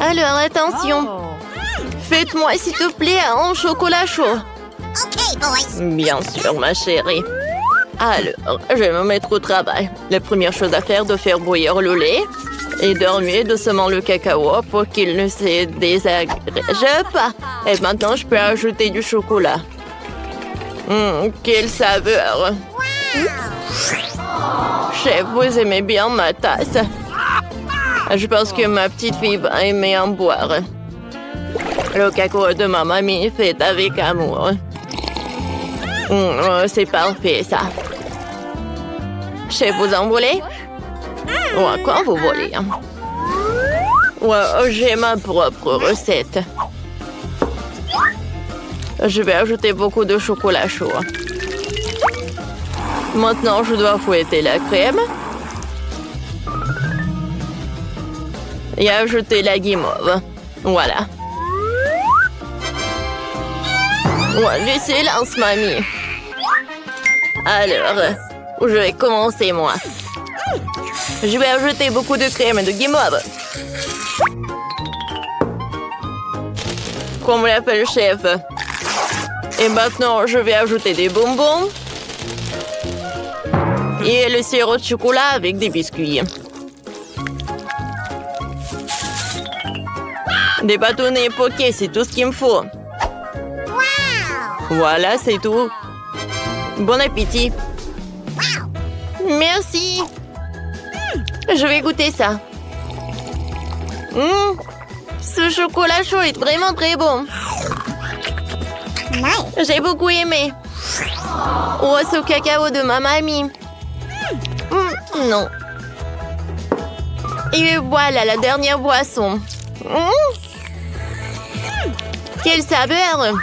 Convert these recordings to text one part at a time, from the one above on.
Alors, attention. Faites-moi, s'il te plaît, un chocolat chaud. Bien sûr, ma chérie. Alors, je vais me mettre au travail. La première chose à faire est de faire bouillir le lait et de remuer doucement le cacao pour qu'il ne se désagrège pas. Et maintenant, je peux ajouter du chocolat. Quelle saveur! Chef, vous aimez bien ma tasse? Je pense que ma petite fille va aimer en boire. Le cacao de ma mamie est fait avec amour. C'est parfait, ça. Chef, vous en voulez? Quand vous voulez. J'ai ma propre recette. Je vais ajouter beaucoup de chocolat chaud. Maintenant, je dois fouetter la crème. Et ajouter la guimauve. Voilà. Du silence, mamie. Alors, je vais commencer, moi. Je vais ajouter beaucoup de crème et de guimauve. Comme l'appelle le chef. Et maintenant, je vais ajouter des bonbons. Et le sirop de chocolat avec des biscuits. Des bâtonnets poqués, c'est tout ce qu'il me faut. Voilà, c'est tout. Bon appétit. Merci. Je vais goûter ça. Ce chocolat chaud est vraiment très bon. J'ai beaucoup aimé. Ce cacao de ma mamie. Non. Et voilà la dernière boisson. Quelle saveur!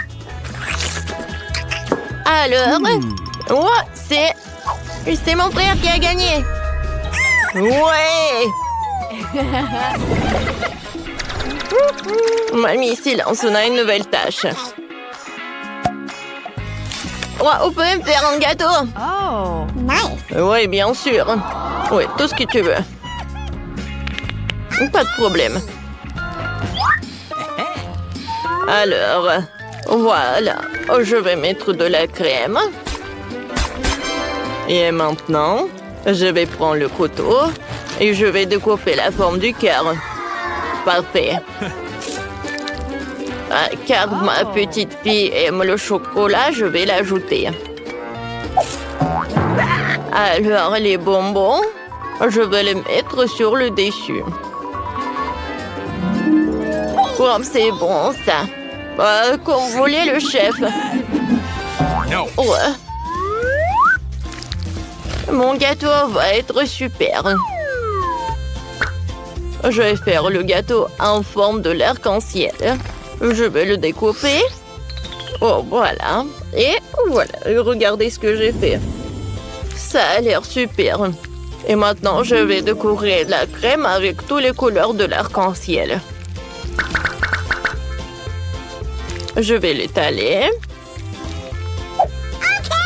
Alors, c'est mon frère qui a gagné. Ouais! Mamie, silence, on a une nouvelle tâche. On peut me faire un gâteau? Oh, nice. Oui, bien sûr. Oui, tout ce que tu veux. Pas de problème. Alors, voilà. Je vais mettre de la crème. Et maintenant, je vais prendre le couteau et je vais découper la forme du cœur. Parfait. Car ma petite fille aime le chocolat, je vais l'ajouter. Alors, les bonbons, je vais les mettre sur le dessus. Comme c'est bon, ça. Comme vous voulez, le chef. Ouais. Mon gâteau va être super. Je vais faire le gâteau en forme de l'arc-en-ciel. Je vais le découper. Voilà. Et voilà, regardez ce que j'ai fait. Ça a l'air super. Et maintenant, je vais décorer la crème avec toutes les couleurs de l'arc-en-ciel. Je vais l'étaler.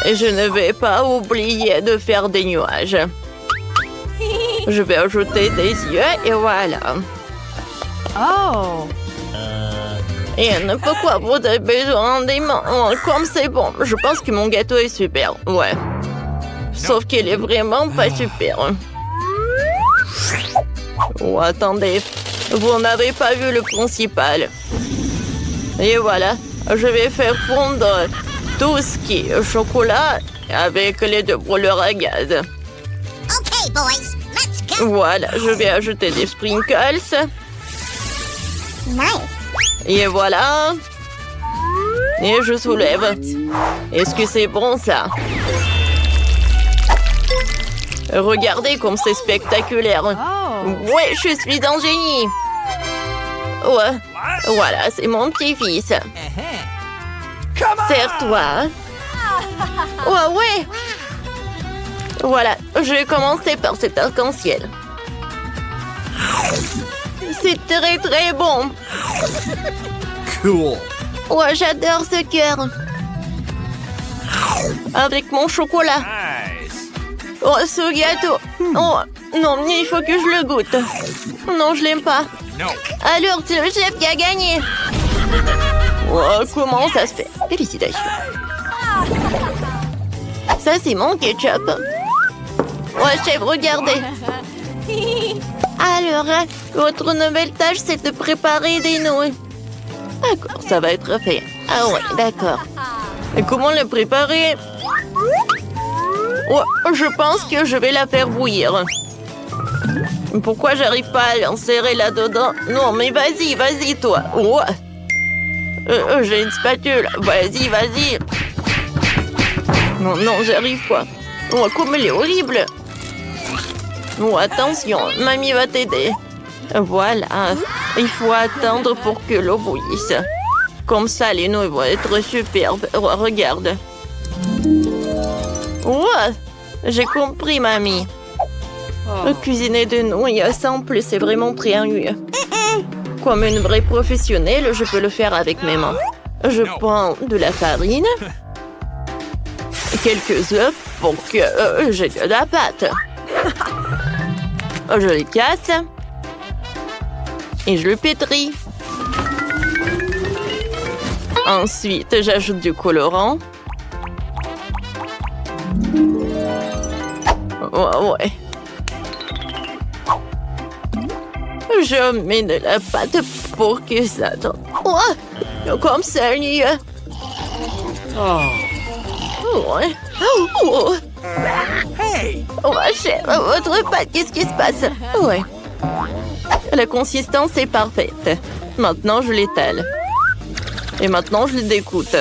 Et je ne vais pas oublier de faire des nuages. Je vais ajouter des yeux et voilà. Oh. Et pourquoi vous avez besoin des mains? Comme c'est bon, je pense que mon gâteau est super. Ouais. Sauf qu'il est vraiment pas super. Attendez. Vous n'avez pas vu le principal. Et voilà. Je vais faire fondre tout ce qui est chocolat avec les deux brûleurs à gaz. Okay, boys, let's go. Voilà, je vais ajouter des sprinkles. Nice. Et voilà. Et je soulève. Est-ce que c'est bon, ça? Regardez comme c'est spectaculaire. Oh. Ouais, je suis un génie. Ouais. Voilà, c'est mon petit-fils. Serre-toi. Ouais. Voilà, je vais commencer par cet arc-en-ciel. C'est très très bon. Cool. Ouais, j'adore ce cœur. Avec mon chocolat. Nice. Ce gâteau. Non, mais il faut que je le goûte. Non, je l'aime pas. Alors, c'est le chef qui a gagné. Oh, comment ça se fait? Félicitations. Ça, c'est mon ketchup. Ouais, chef, regardez. Alors, votre nouvelle tâche, c'est de préparer des nouilles. D'accord, ça va être fait. Ah ouais, d'accord. Et comment le préparer? Ouais, je pense que je vais la faire bouillir. Pourquoi j'arrive pas à l'insérer là-dedans? Non, mais vas-y, vas-y, toi. Ouais. J'ai une spatule. Vas-y, vas-y. Non, non, j'arrive pas. Oh, comme elle est horrible. Oh, attention, mamie va t'aider. Voilà. Il faut attendre pour que l'eau bouillisse. Comme ça, les nouilles vont être superbes. Oh, regarde. Ouais, j'ai compris, mamie. Cuisiner des nouilles simple, c'est vraiment très ennuyeux. Comme une vraie professionnelle, je peux le faire avec mes mains. Je prends de la farine, quelques œufs pour que j'ai de la pâte. Je les casse et je le pétris. Ensuite, j'ajoute du colorant. Ouais. Je mets de la pâte pour que ça tombe. Oh, comme ça, ennuyeux. Ouais. Oh. Hey! Oh, chef, votre pâte, qu'est-ce qui se passe? Ouais. La consistance est parfaite. Maintenant, je l'étale. Et maintenant, je le découpe.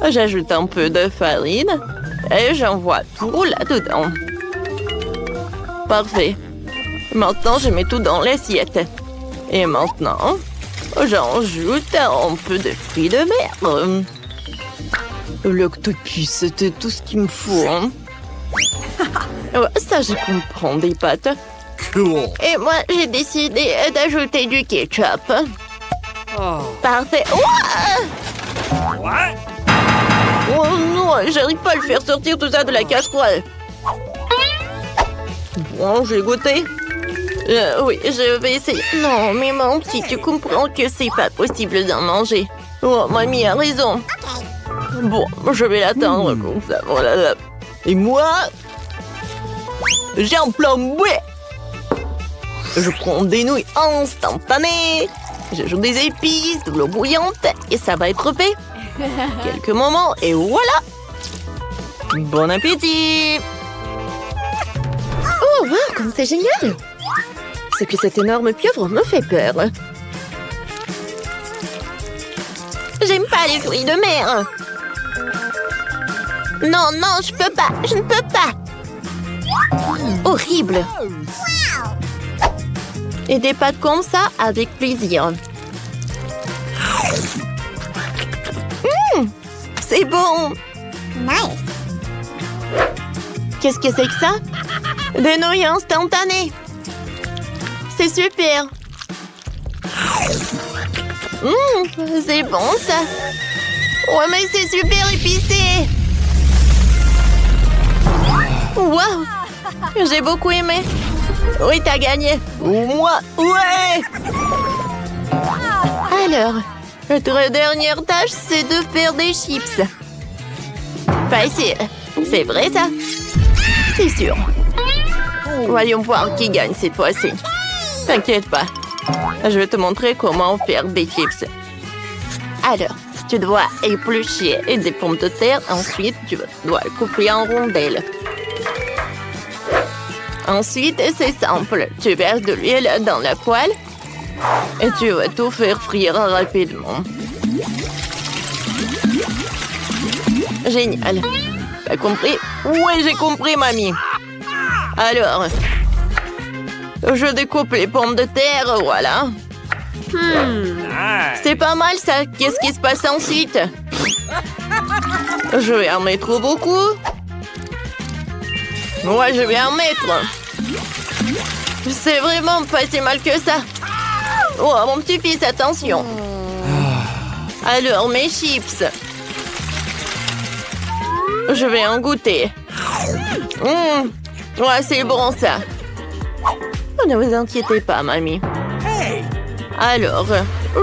J'ajoute un peu de farine et j'envoie tout là-dedans. Parfait. Maintenant, je mets tout dans l'assiette. Et maintenant, j'ajoute un peu de fruits de mer. L'octopus, c'était tout ce qu'il me faut. Hein. Ça, je comprends des pâtes. Cool. Et moi, j'ai décidé d'ajouter du ketchup. Parfait. What? Oh non, j'arrive pas à le faire sortir tout ça de la casserole. Bon, j'ai goûté. Oui, je vais essayer. Non, mais mon petit, tu comprends que c'est pas possible d'en manger. Oh, mamie a raison. Bon, je vais l'attendre comme ça. Voilà. Et moi, j'ai un plan B. Je prends des nouilles instantanées. J'ajoute des épices, de l'eau bouillante et ça va être fait. Quelques moments et voilà. Bon appétit. Oh, wow, comme c'est génial. C'est que cette énorme pieuvre me fait peur. J'aime pas les fruits de mer. Non, non, je peux pas. Je ne peux pas. Horrible. Et des pâtes comme ça, avec plaisir. C'est bon. Nice. Qu'est-ce que c'est que ça? Des nouilles instantanées. C'est super. C'est bon, ça. Ouais, mais c'est super épicé. Wow. J'ai beaucoup aimé. Oui, t'as gagné. Ou moi. Ouais. Alors, notre dernière tâche, c'est de faire des chips. Facile. C'est vrai, ça? C'est sûr. Voyons voir qui gagne cette fois-ci. T'inquiète pas. Je vais te montrer comment faire des chips. Alors, tu dois éplucher des pommes de terre. Ensuite, tu dois couper en rondelles. Ensuite, c'est simple. Tu verses de l'huile dans la poêle et tu vas tout faire frire rapidement. Génial. T'as compris? Oui, j'ai compris, mamie. Alors, je découpe les pommes de terre, voilà. C'est pas mal, ça. Qu'est-ce qui se passe ensuite? Je vais en mettre beaucoup. Ouais, je vais en mettre. C'est vraiment pas si mal que ça. Oh, mon petit-fils, attention. Alors, mes chips. Je vais en goûter. Ouais, c'est bon, ça. Ne vous inquiétez pas, mamie. Hey! Alors,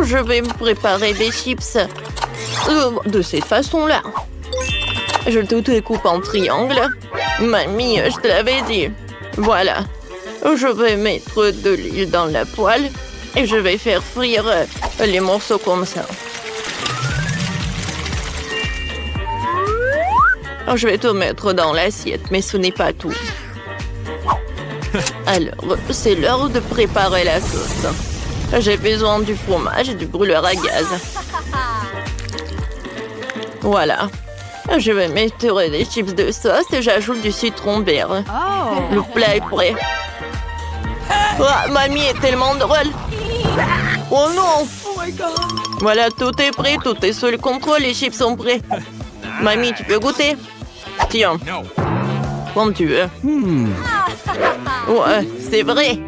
je vais me préparer des chips de cette façon-là. Je tout découpe en triangle. Mamie, je te l'avais dit. Voilà. Je vais mettre de l'huile dans la poêle et je vais faire frire les morceaux comme ça. Je vais tout mettre dans l'assiette, mais ce n'est pas tout. Alors, c'est l'heure de préparer la sauce. J'ai besoin du fromage et du brûleur à gaz. Voilà. Je vais mettre des chips de sauce et j'ajoute du citron vert. Le plat est prêt. Ah, mamie est tellement drôle. Oh non! Voilà, tout est prêt, tout est sous le contrôle, les chips sont prêts. Mamie, tu peux goûter? Tiens, comme tu veux. Ouais, c'est vrai.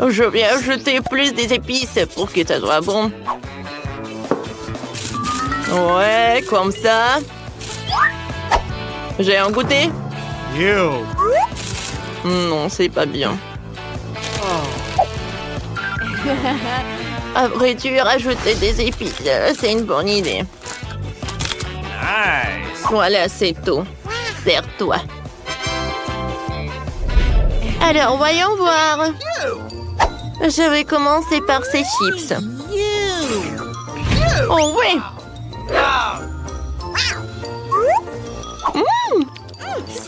Je vais ajouter plus des épices pour que ça soit bon. Ouais, comme ça. J'ai un goûter? You! Non, c'est pas bien. À vrai dire, rajouter des épices, c'est une bonne idée. Nice! Voilà, c'est tout. Serre-toi. Alors, voyons voir. Je vais commencer par ces chips. Oh oui!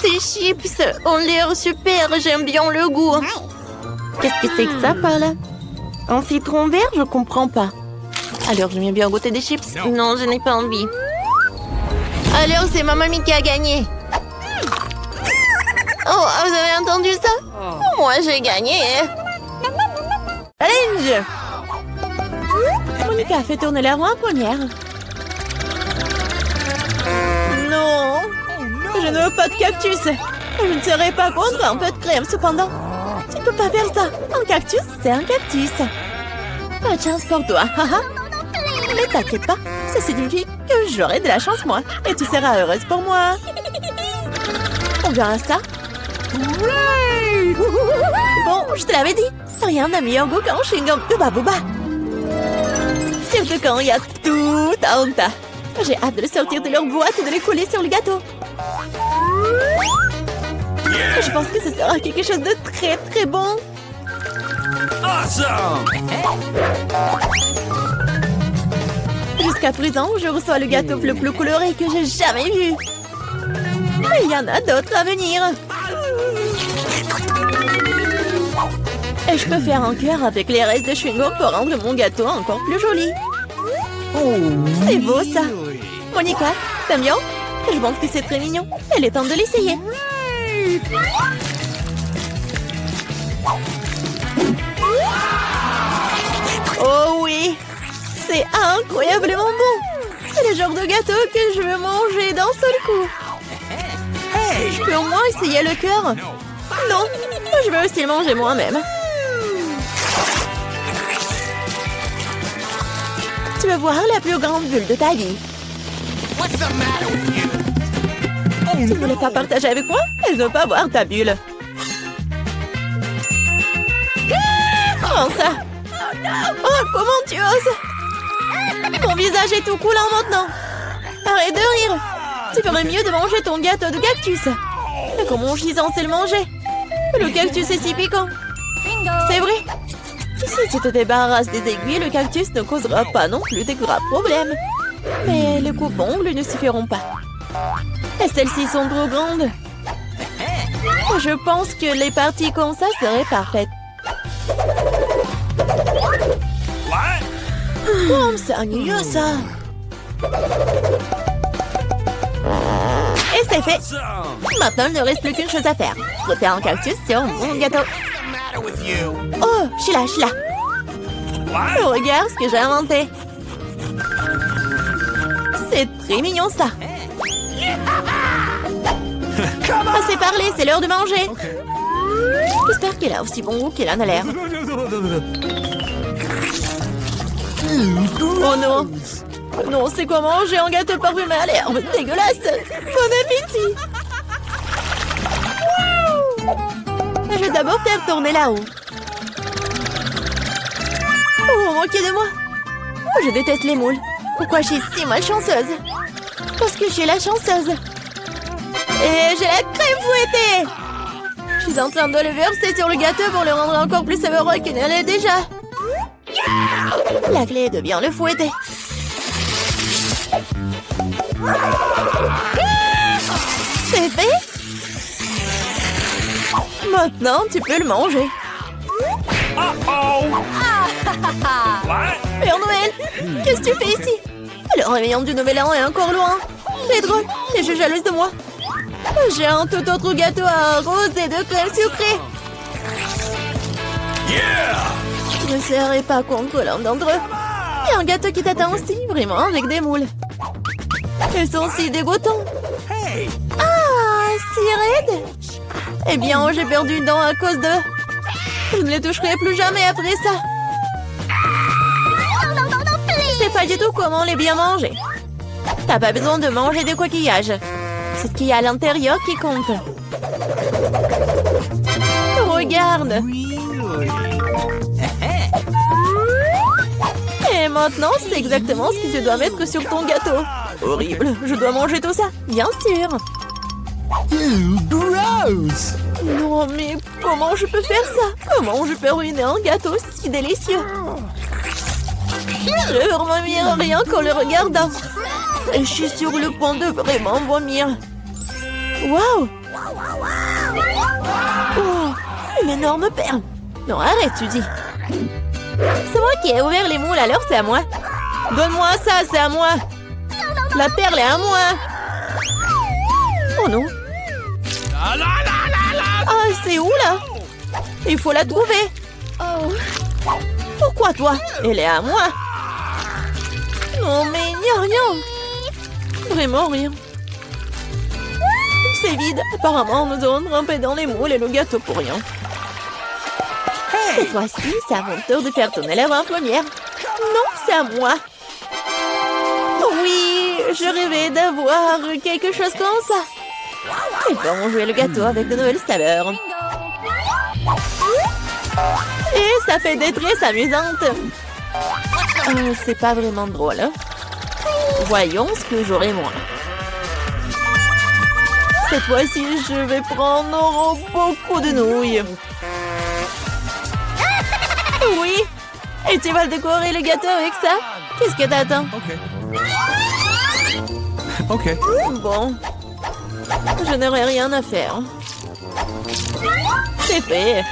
Ces chips ont l'air super, j'aime bien le goût. Qu'est-ce que c'est que ça par là? Un citron vert, je comprends pas. Alors, j'aime bien goûter des chips? Non, je n'ai pas envie. Alors, c'est ma mamie qui a gagné. Oh, vous avez entendu ça? Moi, j'ai gagné. Challenge! Monica a fait tourner la roue en première. Non! Je ne veux pas de cactus. Je ne serai pas contre un peu de crème, cependant. Tu ne peux pas faire ça. Un cactus, c'est un cactus. Pas de chance pour toi. Mais t'inquiète pas, ça signifie que j'aurai de la chance, moi. Et tu seras heureuse pour moi. On verra ça. Bon, je te l'avais dit. Rien n'a meilleur goût qu'un chewing-gum Hubba Bubba. Surtout quand il y a tout un tas. J'ai hâte de le sortir de leur boîte et de les coller sur le gâteau. Je pense que ce sera quelque chose de très très bon. Awesome! Jusqu'à présent, je reçois le gâteau le plus coloré que j'ai jamais vu. Mais il y en a d'autres à venir. Et je peux faire un cœur avec les restes de chewing-gum pour rendre mon gâteau encore plus joli. C'est beau ça. Monica, t'aimes bien? Je pense que c'est très mignon. Il est temps de l'essayer. Oh oui! C'est incroyablement bon! C'est le genre de gâteau que je veux manger d'un seul coup. Je peux au moins essayer le cœur? Non, je veux aussi le manger moi-même. Tu veux voir la plus grande bulle de ta vie? Tu ne voulais pas partager avec moi? Elle ne veut pas voir ta bulle. Comment ça? Oh, comment tu oses? Ton visage est tout coulant maintenant. Arrête de rire. Tu ferais mieux de manger ton gâteau de cactus. Mais comment je suis censée le manger? Le cactus est si piquant. C'est vrai. Si tu te débarrasses des aiguilles, le cactus ne causera pas non plus de graves problèmes. Mais les coupes-ongles ne suffiront pas. Et celles-ci sont trop grandes. Je pense que les parties comme ça seraient parfaites. Comme c'est ennuyeux ça. Et c'est fait. Maintenant, il ne reste plus qu'une chose à faire. Frotter un cactus sur mon gâteau. Oh, je suis là. Regarde ce que j'ai inventé. C'est très mignon ça. Assez parlé, c'est l'heure de manger. J'espère qu'il a aussi bon goût qu'il en a l'air. Oh non. Non, c'est quoi manger un gâteau parfumé à l'herbe? Dégueulasse. Bon appétit. Je vais d'abord faire tourner là-haut. Oh, moquez de moi. Oh, je déteste les moules. Pourquoi je suis si malchanceuse? Parce que je suis la chanceuse. Et j'ai la crème fouettée. Je suis en train de le verser sur le gâteau pour le rendre encore plus savoureux qu'il ne l'est déjà. La clé est de bien le fouetter. C'est fait. Maintenant, tu peux le manger. Père Noël, qu'est-ce que tu fais ici? Le réveillon du Nouvel An est encore loin. C'est drôle, t'es jalouse de moi. J'ai un tout autre gâteau à rose et de crème sucrée. Je ne serai pas contre l'un d'entre eux. Il y a un gâteau qui t'attend aussi, vraiment, avec des moules. Ils sont si dégoûtants. Ah, si raides. Eh bien, j'ai perdu une dent à cause d'eux. Je ne les toucherai plus jamais après ça. Je sais pas du tout comment les bien manger. T'as pas besoin de manger des coquillages. C'est ce qu'il y a à l'intérieur qui compte. Regarde. Et maintenant, c'est exactement ce que tu dois mettre sur ton gâteau. Horrible, je dois manger tout ça, bien sûr. Gross! Non, mais comment je peux faire ça? Comment je peux ruiner un gâteau si délicieux? Je vomir rien qu'en le regardant. Et je suis sur le point de vraiment vomir. Waouh! Oh, une énorme perle. Non, arrête, tu dis. C'est moi qui ai ouvert les moules, alors c'est à moi. Donne-moi ça, c'est à moi. La perle est à moi. Oh non. Ah, c'est où là? Il faut la trouver. Oh. Pourquoi toi? Elle est à moi. Non, mais il n'y a rien. Vraiment rien. C'est vide. Apparemment, nous avons trempé dans les moules et le gâteau pour rien. Cette fois-ci, c'est à mon tour de faire tourner l'avant-première. Non, c'est à moi. Oui, je rêvais d'avoir quelque chose comme ça. Et bon, jouer le gâteau avec de nouvelles saveurs. Et ça fait des tresses amusantes. C'est pas vraiment drôle. Hein? Voyons ce que j'aurai moi. Cette fois-ci, je vais prendre beaucoup de nouilles. Oui. Et tu vas décorer le gâteau avec ça? Qu'est-ce que t'attends? Ok. Bon. Je n'aurai rien à faire. C'est fait.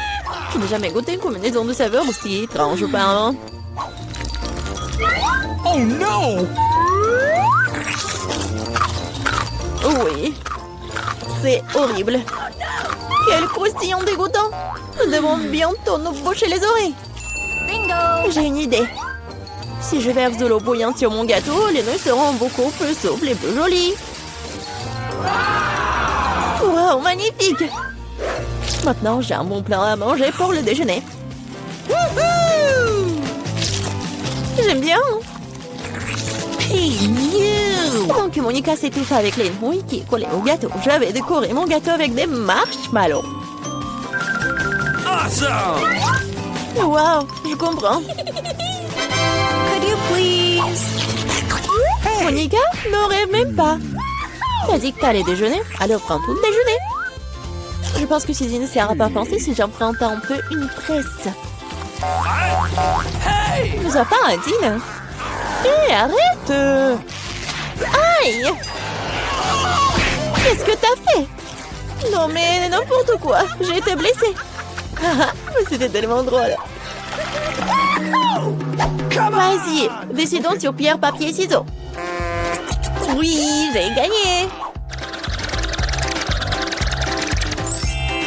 Je n'ai jamais goûté une combinaison de saveurs aussi étrange auparavant. Oh non! Oui. C'est horrible. Quel croustillant dégoûtant. Nous devons bientôt nous boucher les oreilles. Bingo! J'ai une idée. Si je verse de l'eau bouillante sur mon gâteau, les nouilles seront beaucoup plus souples et plus jolies. Wow, magnifique! Maintenant, j'ai un bon plat à manger pour le déjeuner. J'aime bien. Donc, Monica s'étouffe avec les nouilles qui collent au gâteau. Je vais décorer mon gâteau avec des marshmallows. Awesome! Wow, je comprends. Could you please? Monica, ne rêve même pas. T'as dit que t'allais déjeuner, alors prends tout le déjeuner. Je pense que Suzy ne sera pas pensée si j'emprunte un peu une presse. Nous sommes pas un dîner. Hé, arrête! Aïe! Qu'est-ce que t'as fait? Non mais n'importe quoi, j'ai été blessée. C'était tellement drôle. Vas-y, décidons sur pierre, papier, ciseaux. Oui, j'ai gagné.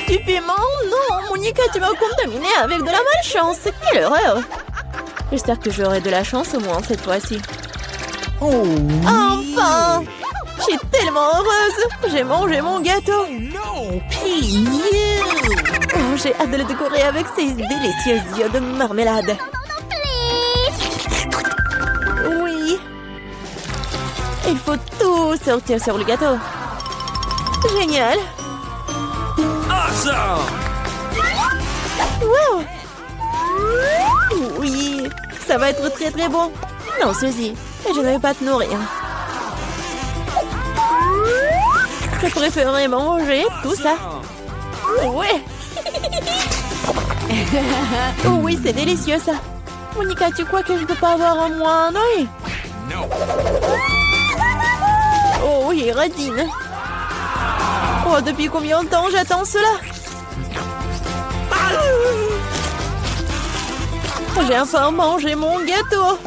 Du piment? Non, Monica, tu m'as contaminé avec de la malchance. Quelle horreur. J'espère que j'aurai de la chance au moins cette fois-ci. Oh, enfin! Je suis tellement heureuse. J'ai mangé mon gâteau. no! Oh, j'ai hâte de le décorer avec ces délicieux yeux de marmelade. Oui. Il faut tout sortir sur le gâteau. Génial. Awesome! Wow! Oui, ça va être très très bon. Non, Suzy, je ne vais pas te nourrir. Je préférerais manger tout ça. Ouais! Oh oui, c'est délicieux ça. Monica, tu crois que je ne peux pas avoir en moi un œil? No. Oh oui, radine. Oh, depuis combien de temps j'attends cela? J'ai enfin mangé mon gâteau.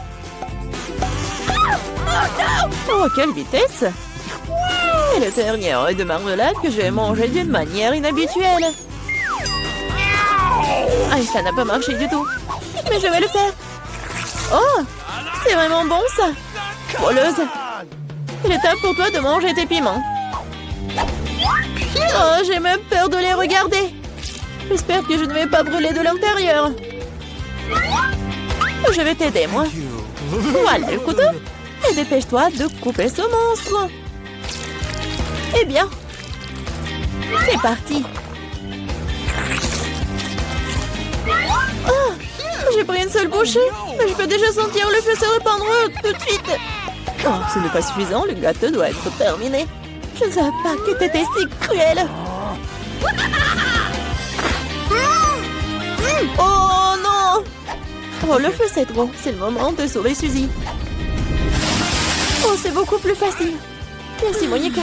Oh, quelle vitesse! Et le dernier œil de marmelade que je vais manger d'une manière inhabituelle. Ah, ça n'a pas marché du tout. Mais je vais le faire. Oh, c'est vraiment bon ça. Voleuse. Il est temps pour toi de manger tes piments. Oh, j'ai même peur de les regarder. J'espère que je ne vais pas brûler de l'intérieur. Je vais t'aider, moi. Voilà le couteau. Et dépêche-toi de couper ce monstre. Eh bien, c'est parti. Oh, j'ai pris une seule bouchée, mais je peux déjà sentir le feu se répandre tout de suite. Oh, ce n'est pas suffisant, le gâteau doit être terminé. Je ne savais pas que t'étais si cruel. Oh non! Oh, le feu c'est trop. C'est le moment de sauver Suzy. Oh, c'est beaucoup plus facile. Merci, Monica.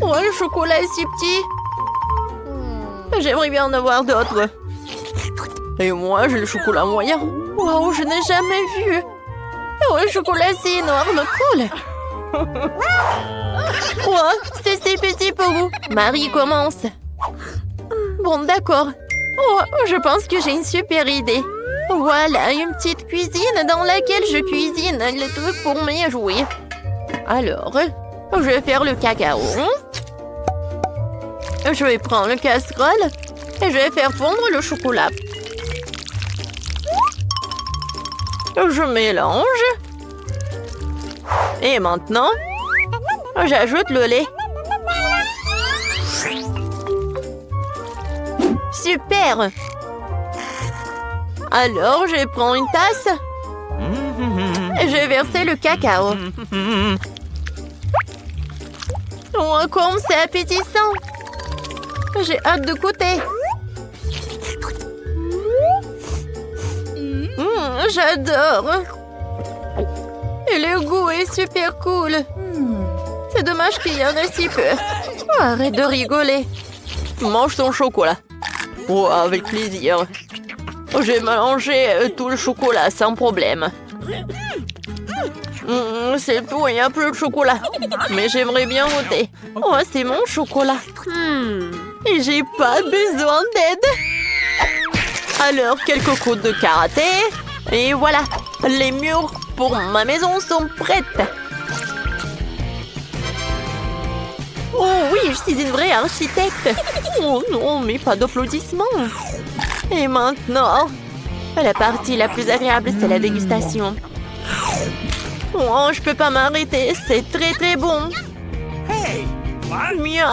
Oh, le chocolat est si petit. J'aimerais bien en avoir d'autres. Et moi, j'ai le chocolat moyen. Wow, je n'ai jamais vu. Oh, le chocolat, c'est énorme. Cool. Oh, c'est si petit pour vous. Marie commence. Bon, d'accord. Oh, je pense que j'ai une super idée. Voilà, une petite cuisine dans laquelle je cuisine les trucs pour mes jouets. Alors, je vais faire le cacao. Je vais prendre le casserole et je vais faire fondre le chocolat. Je mélange. Et maintenant, j'ajoute le lait. Super! Alors, je prends une tasse et je vais verser le cacao. Oh, comme c'est appétissant! J'ai hâte de goûter. J'adore. Et le goût est super cool. C'est dommage qu'il y en ait si peu. Oh, arrête de rigoler. Mange ton chocolat. Oh, avec plaisir. Je vais manger tout le chocolat sans problème. C'est tout, il n'y a plus de chocolat. Mais j'aimerais bien goûter. Oh, c'est mon chocolat. Et j'ai pas besoin d'aide. Alors, quelques coups de karaté. Et voilà, les murs pour ma maison sont prêtes. Oh oui, je suis une vraie architecte. Oh non, mais pas d'applaudissements. Et maintenant, la partie la plus agréable, c'est la dégustation. Oh, je peux pas m'arrêter, c'est très très bon. Mieux.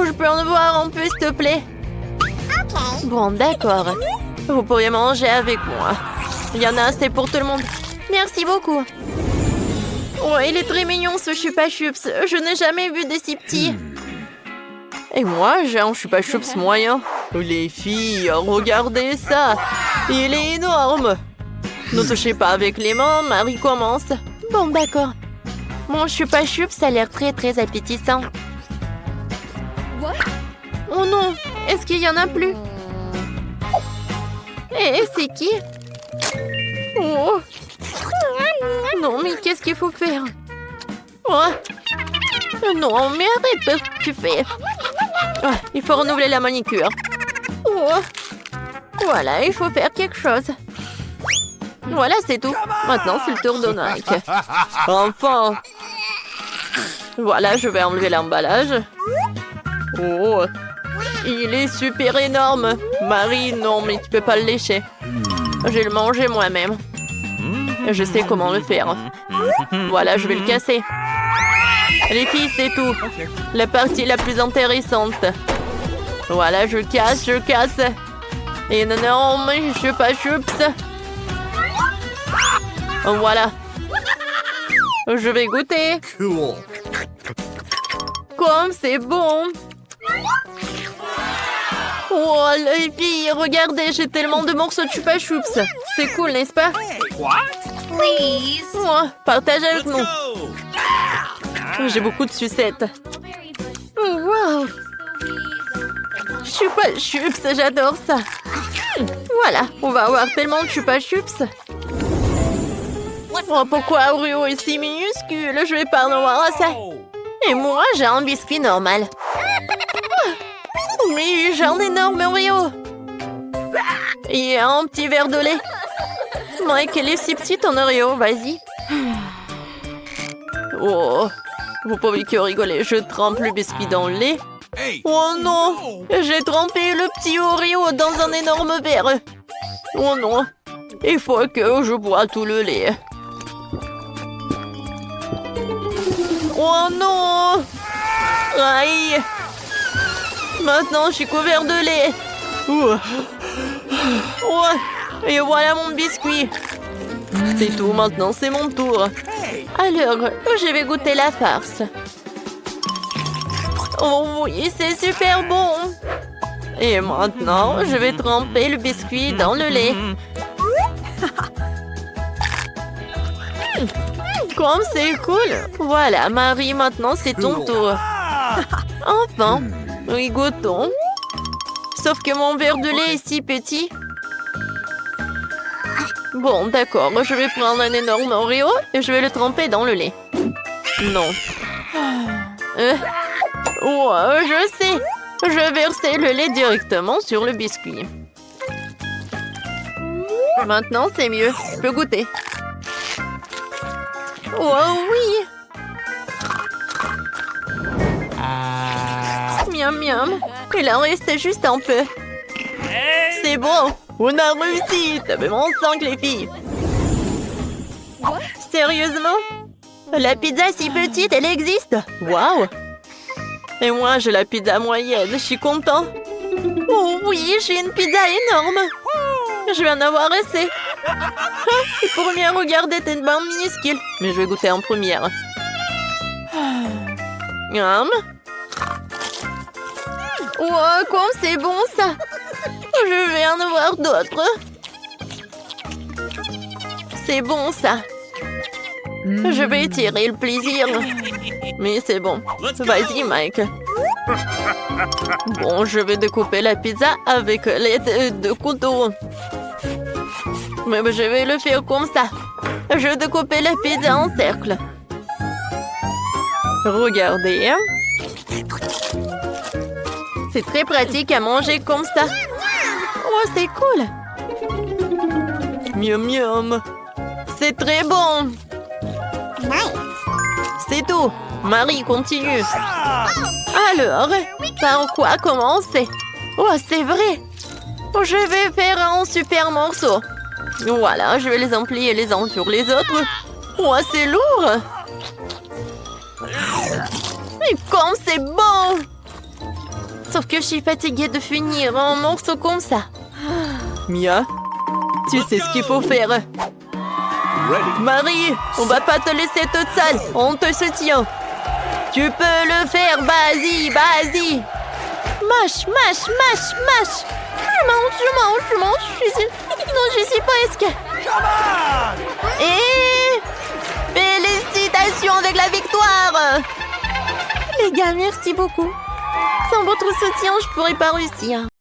Je peux en avoir un peu, s'il te plaît? Bon, d'accord. Vous pourriez manger avec moi. Il y en a assez pour tout le monde. Merci beaucoup. Oh, il est très mignon ce Chupa Chups. Je n'ai jamais vu de si petit. Et moi, j'ai un Chupa Chups moyen. Les filles, regardez ça. Il est énorme. Ne touchez pas avec les mains, Marie commence. Bon, d'accord. Mon Chupa Chups a l'air très très appétissant. Oh non, est-ce qu'il y en a plus? Et c'est qui? Oh. Non, mais qu'est-ce qu'il faut faire? Oh. Non, mais arrête ce que tu fais. Oh, il faut renouveler la manicure. Oh. Voilà, il faut faire quelque chose. Voilà, c'est tout. Maintenant, c'est le tour de Nike. Enfin. Voilà, je vais enlever l'emballage. Oh. Il est super énorme. Marie, non, mais tu peux pas le lécher. Je vais le manger moi-même. Je sais comment le faire. Voilà, je vais le casser. Les filles, c'est tout. La partie la plus intéressante. Voilà, je casse. Et non, mais chupa chups. Voilà. Je vais goûter. Cool. Comme c'est bon. Oh, les filles, regardez, j'ai tellement de morceaux de chupa chups. C'est cool, n'est-ce pas? Please. Oh, partage avec Let's nous. go. J'ai beaucoup de sucettes. Oh, wow. Chupa chups, j'adore ça. Voilà, on va avoir tellement de chupa chups. Oh, pourquoi Oreo est si minuscule? Je vais pas en avoir assez. Et moi, j'ai un biscuit normal. Oui, j'ai un énorme Oreo. Et un petit verre de lait. Mike, elle est si petite en Oreo, vas-y. Oh, vous pouvez que rigoler. Je trempe le biscuit dans le lait. Hey. Oh non, j'ai trempé le petit Oreo dans un énorme verre. Oh non, il faut que je bois tout le lait. Oh non! Aïe! Maintenant, je suis couvert de lait. Oh. Et voilà mon biscuit. C'est tout, maintenant c'est mon tour. Alors, je vais goûter la farce. Oh oui, c'est super bon. Et maintenant, je vais tremper le biscuit dans le lait. Comme c'est cool. Voilà, Marie, maintenant c'est ton tour. Enfin, oui, goûtons. Sauf que mon verre de lait est si petit. Bon, d'accord, je vais prendre un énorme Oreo et je vais le tremper dans le lait. Non. Oh, je sais. Je vais verser le lait directement sur le biscuit. Maintenant, c'est mieux. Je peux goûter. Oh oui! Miam miam. Il en reste juste un peu. C'est bon! On a réussi! T'as vraiment 5 les filles! Sérieusement? La pizza si petite, elle existe! Waouh! Et moi, j'ai la pizza moyenne. Je suis content. Oh oui, j'ai une pizza énorme! Je vais en avoir assez. Les premières, regardez, t'es une barre minuscule. Mais je vais goûter en première. Miam. Wow, comme c'est bon ça. Je vais en avoir d'autres. C'est bon ça. Je vais étirer le plaisir. Mais c'est bon. Vas-y, Mike. Bon, je vais découper la pizza avec les deux couteaux. Mais je vais le faire comme ça. Je vais découper la pizza en cercle. Regardez. C'est très pratique à manger comme ça. Oh, c'est cool. Miam miam. C'est très bon. C'est tout. Marie, continue. Alors, par quoi commencer? Oh, c'est vrai. Je vais faire un super morceau. Voilà, je vais les emplier les uns sur les autres. Oh, c'est lourd. Et comme c'est bon. Sauf que je suis fatiguée de finir un morceau comme ça. Mia, tu sais ce qu'il faut faire. Marie, on va pas te laisser toute seule. On te soutient. Tu peux le faire, vas-y, vas-y. Mâche, mâche, mâche, mâche. Je mange. Je suis presque. Et félicitations avec la victoire. Les gars, merci beaucoup. Sans votre soutien, je pourrais pas réussir.